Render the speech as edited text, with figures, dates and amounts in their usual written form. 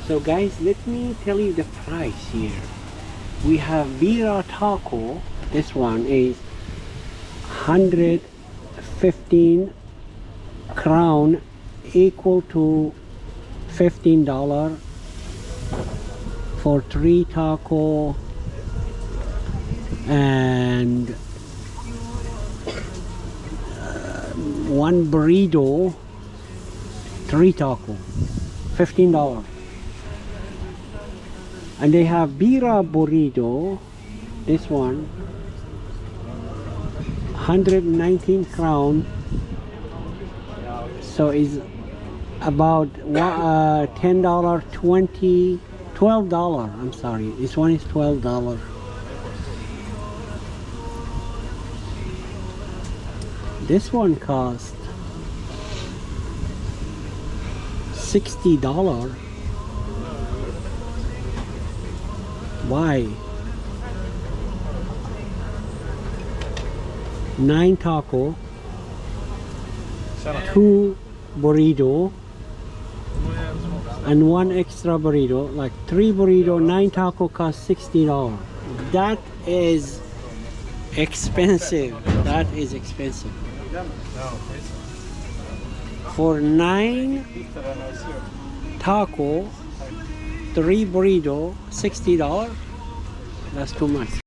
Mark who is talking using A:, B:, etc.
A: So guys, let me tell you the price here. We have Bira taco. This one is 115 crown, equal to $15 for 3 taco, and 1 burrito, 3 taco, $15. And they have Bira burrito. This one 119 crown, so is about $10, $12. I'm sorry, this one is $12. This one cost $60. Why? 9 taco, 2 burrito, and 1 extra burrito. Like 3 burrito, 9 taco cost $60. That is expensive. That is expensive. For 9 taco, 3 burrito, $60. That's too much.